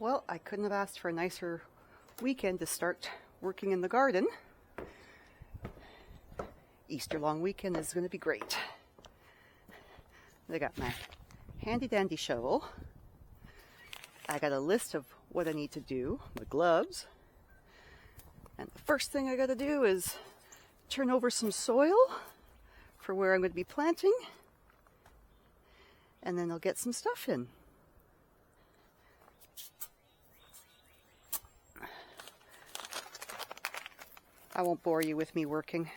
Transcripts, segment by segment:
Well, I couldn't have asked for a nicer weekend to start working in the garden. Easter long weekend is going to be great. I got my handy dandy shovel. I got a list of what I need to do, my gloves. And the first thing I got to do is turn over some soil for where I'm going to be planting. And then I'll get some stuff in. I won't bore you with me working.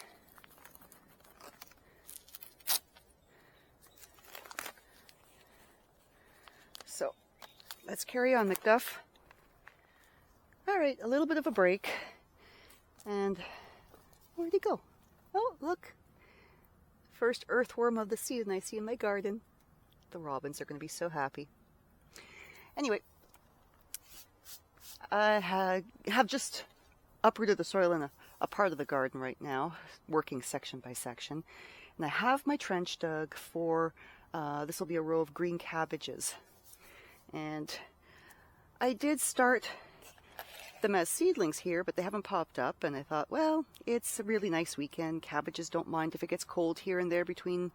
So, let's carry on, McDuff. All right, a little bit of a break. And where'd he go? Oh, look. First earthworm of the season I see in my garden. The robins are going to be so happy. Anyway, I have just uprooted the soil in a part of the garden right now, working section by section. And I have my trench dug for, this will be a row of green cabbages. And I did start them as seedlings here, but they haven't popped up. And I thought, well, it's a really nice weekend. Cabbages don't mind if it gets cold here and there between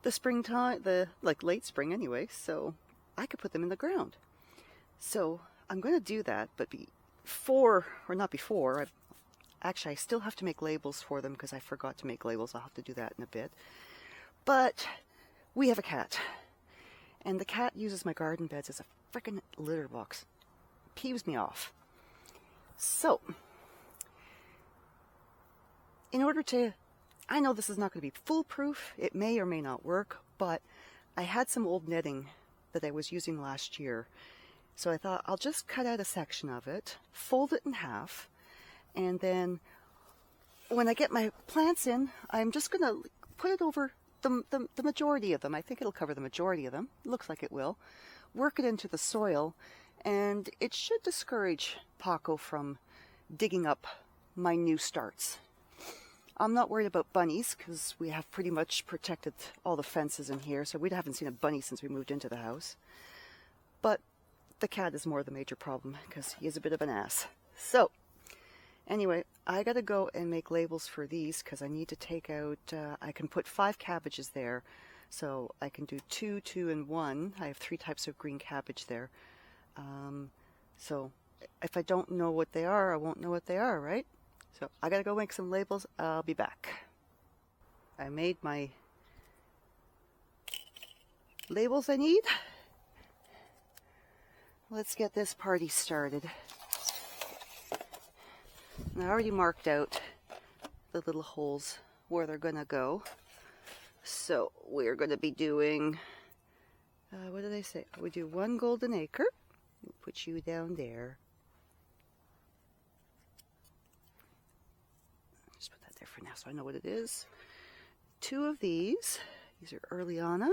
the springtime, like late spring anyway. So I could put them in the ground. So I'm going to do that, but Actually, I still have to make labels for them because I forgot to make labels. I'll have to do that in a bit. But we have a cat. And the cat uses my garden beds as a frickin' litter box. Peeves me off. So, I know this is not going to be foolproof. It may or may not work. But I had some old netting that I was using last year. So I thought I'll just cut out a section of it, fold it in half, and then when I get my plants in, I'm just going to put it over the majority of them. I think it'll cover the majority of them. It looks like it will. Work it into the soil, and it should discourage Paco from digging up my new starts. I'm not worried about bunnies because we have pretty much protected all the fences in here, so we haven't seen a bunny since we moved into the house. But the cat is more the major problem because he is a bit of an ass. So, anyway, I gotta go and make labels for these because I need to take out, I can put 5 cabbages there. So I can do 2, 2, and 1. I have 3 types of green cabbage there. So if I don't know what they are, I won't know what they are, right? So I gotta go make some labels. I'll be back. I made my labels I need. Let's get this party started. I already marked out the little holes where they're going to go. So we're going to be doing, what did I say? We do 1 golden acre. We'll put you down there. Just put that there for now so I know what it is. 2 of these. These are Earliana.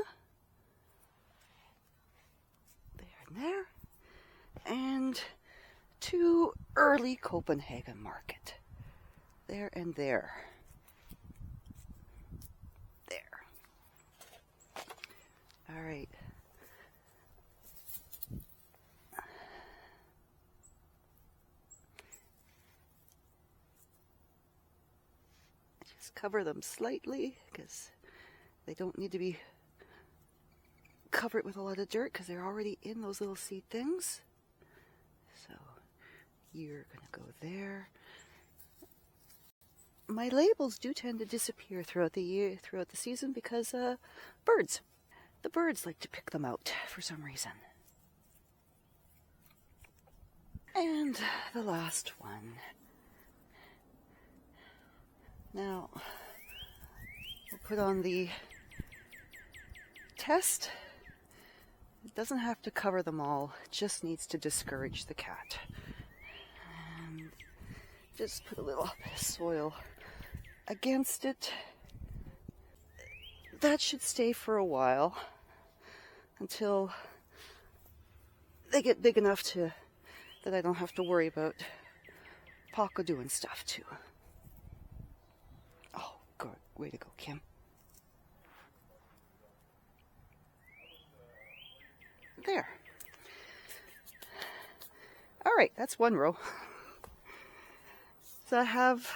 There and there. And 2 early Copenhagen market. There and there. There. All right. Just cover them slightly because they don't need to be covered with a lot of dirt because they're already in those little seed things. So you're going to go there. My labels do tend to disappear throughout the year, throughout the season, because the birds like to pick them out for some reason. And the last one. Now, we'll put on the test. It doesn't have to cover them all, it just needs to discourage the cat. And just put a little bit of soil against it. That should stay for a while until they get big enough that I don't have to worry about Paco doing stuff too. Oh, good. Way to go, Kim. There. right, that's one row. So I have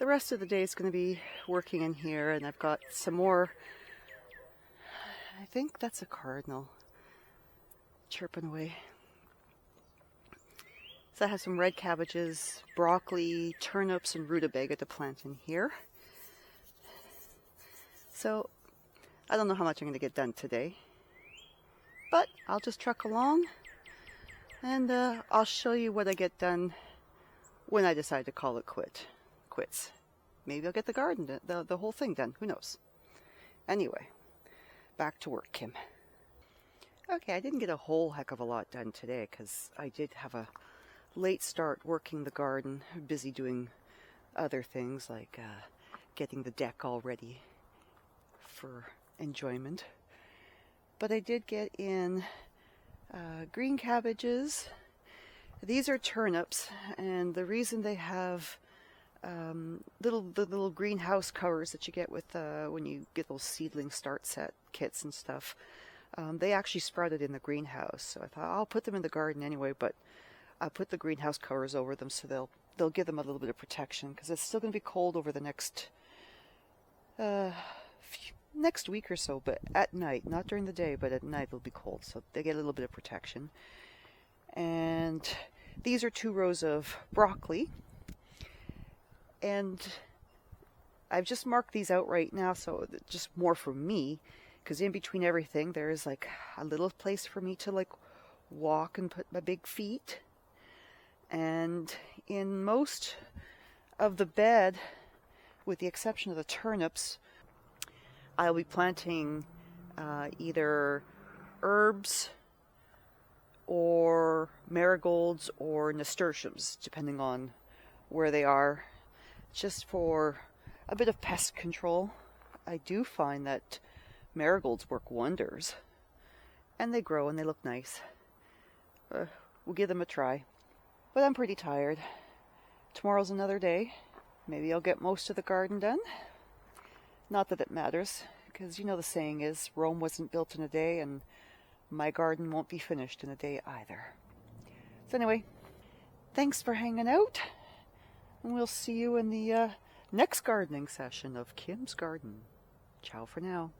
the rest of the day is going to be working in here, and I've got some more. I think that's a cardinal chirping away. So I have some red cabbages, broccoli, turnips, and rutabaga to plant in here. So I don't know how much I'm going to get done today, but I'll just truck along, and I'll show you what I get done when I decide to call it quits. Maybe I'll get the garden, the whole thing done. Who knows? Anyway, back to work, Kim. Okay, I didn't get a whole heck of a lot done today because I did have a late start working the garden, busy doing other things like getting the deck all ready for enjoyment. But I did get in green cabbages. These are turnips, and the reason they have the little greenhouse covers that you get with when you get those seedling start set kits and stuff, they actually sprouted in the greenhouse. So I thought I'll put them in the garden anyway, but I put the greenhouse covers over them so they'll give them a little bit of protection, because it's still going to be cold over the next week or so, but at night, not during the day, but at night it'll be cold, so they get a little bit of protection. And these are 2 rows of broccoli, and I've just marked these out right now, so just more for me, because in between everything there is like a little place for me to like walk and put my big feet. And in most of the bed, with the exception of the turnips, I'll be planting either herbs or marigolds or nasturtiums, depending on where they are, just for a bit of pest control. I do find that marigolds work wonders, and they grow and they look nice. We'll give them a try. But I'm pretty tired. Tomorrow's another day. Maybe I'll get most of the garden done. Not that it matters, because you know the saying is, Rome wasn't built in a day, and my garden won't be finished in a day either. So anyway, thanks for hanging out, and we'll see you in the next gardening session of Kim's Garden. Ciao for now.